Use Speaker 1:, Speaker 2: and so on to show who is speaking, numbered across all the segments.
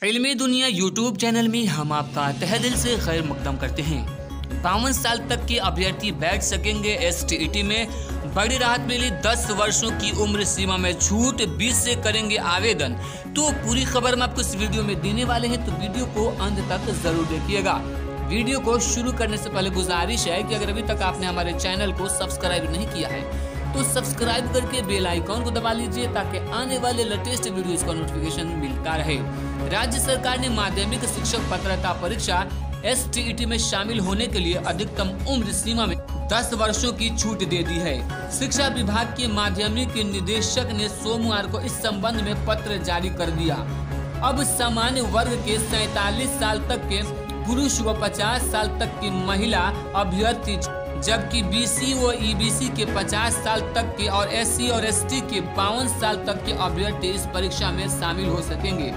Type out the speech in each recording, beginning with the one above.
Speaker 1: इल्मी दुनिया YouTube channel में हम आपका तहे दिल से खैर मकदम करते हैं। 52 साल तक के अभ्यर्थी बैठ सकेंगे STET में। बड़ी राहत मिली, 10 वर्षों की उम्र सीमा में छूट, 20 से करेंगे आवेदन। तो पूरी खबर हम आपको इस वीडियो में देने वाले हैं, तो वीडियो को अंत तक जरूर देखिएगा। वीडियो को शुरू करने से पहले गुजारिश है कि अगर अभी तक आपने हमारे चैनल को सब्सक्राइब नहीं किया है तो सब्सक्राइब करके बेल आइकॉन को दबा लीजिए ताकि आने वाले लेटेस्ट वीडियोस का नोटिफिकेशन मिलता रहे। राज्य सरकार ने माध्यमिक शिक्षक पात्रता परीक्षा STET में शामिल होने के लिए अधिकतम उम्र सीमा में 10 वर्षों की छूट दे दी है। शिक्षा विभाग के माध्यमिक निदेशक ने सोमवार को इस संबंध में पत्र जारी कर दिया। अब सामान्य वर्ग के 47 साल तक के पुरुष व 50 साल तक की महिला अभ्यर्थी, जबकि BC व EBC के 50 साल तक के और SC और ST के 52 साल तक के अभ्यर्थी इस परीक्षा में शामिल हो सकेंगे।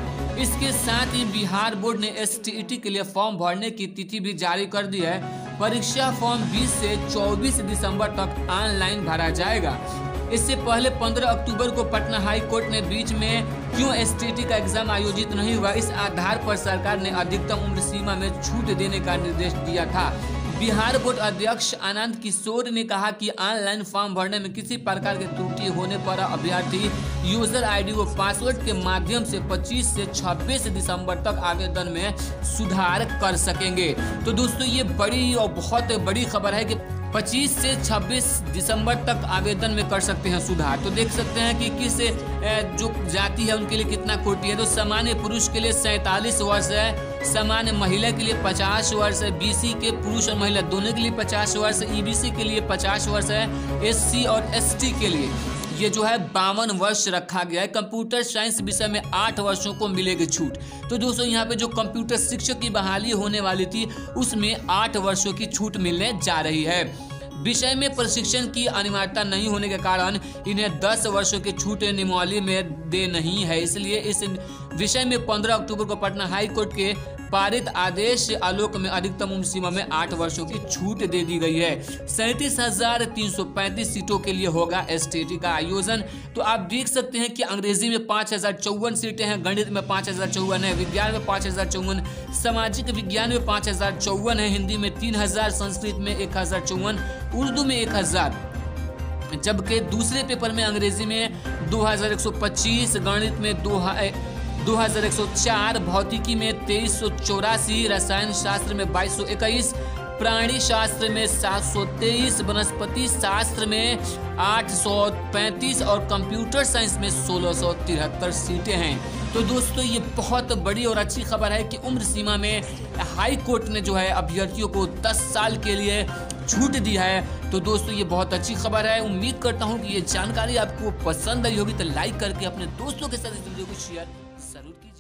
Speaker 1: इसके साथ ही बिहार बोर्ड ने STET के लिए फॉर्म भरने की तिथि भी जारी कर दी है। परीक्षा फॉर्म 20 से 24 दिसंबर तक ऑनलाइन भरा जाएगा। इससे पहले 15 अक्टूबर को पटना हाई कोर्ट ने बीच में क्यों STET का एग्जाम आयोजित नहीं हुआ, इस आधार पर सरकार ने अधिकतम उम्र सीमा में छूट देने का निर्देश दिया था। बिहार बोर्ड अध्यक्ष आनंद किशोर ने कहा कि ऑनलाइन फॉर्म भरने में किसी प्रकार की त्रुटि होने पर अभ्यर्थी यूजर ID व पासवर्ड के माध्यम से 25 से 26 दिसंबर तक आवेदन में सुधार कर सकेंगे। तो दोस्तों, ये बड़ी और बहुत बड़ी खबर है कि 25 से 26 दिसंबर तक आवेदन में कर सकते हैं सुधार। तो देख सकते हैं कि किस जो जाति है उनके लिए कितना कोटि है। तो सामान्य पुरुष के लिए 47 वर्ष है, सामान्य महिला के लिए 50 वर्ष है, BC के पुरुष और महिला दोनों के लिए 50 वर्ष है, EBC के लिए 50 वर्ष है, SC और ST के लिए ये जो है 52 वर्ष रखा गया है। कंप्यूटर साइंस विषय में 8 वर्षों को मिलेगी छूट। तो दोस्तों, यहाँ पे जो कंप्यूटर शिक्षक की बहाली होने वाली थी उसमें 8 वर्षों की छूट मिलने जा रही है। विषय में प्रशिक्षण की अनिवार्यता नहीं होने के कारण इन्हें 10 वर्षों की छूट नियमावली में दे नहीं है। इसलिए इस विषय में 15 अक्टूबर को पटना हाई कोर्ट के पारित आदेश आलोक में अधिकतम उम्र सीमा में 8 वर्षों की छूट दे दी गई है। 37,335 सीटों के लिए होगा STET का आयोजन। तो आप देख सकते हैं कि अंग्रेजी में 5054 सीटें हैं, गणित में 5054 है, विज्ञान में 5054, सामाजिक विज्ञान में 5054 है, हिंदी में 3000, संस्कृत में 1054, उर्दू में 1000, जबकि दूसरे पेपर में अंग्रेजी में 2125, गणित में 2104, भौतिकी में 2384, रसायन शास्त्र में 2221, प्राणी शास्त्र में 723, वनस्पति शास्त्र में 835 और कंप्यूटर साइंस में 1673 सीटें हैं। तो दोस्तों, ये बहुत बड़ी और अच्छी खबर है कि उम्र सीमा में हाई कोर्ट ने जो है अभ्यर्थियों को 10 साल के लिए छूट दी है। तो दोस्तों, ये बहुत अच्छी खबर है। उम्मीद करता हूँ कि ये जानकारी आपको पसंद आई होगी। तो लाइक करके अपने दोस्तों के साथ इस वीडियो को शेयर जरूर कीजिए।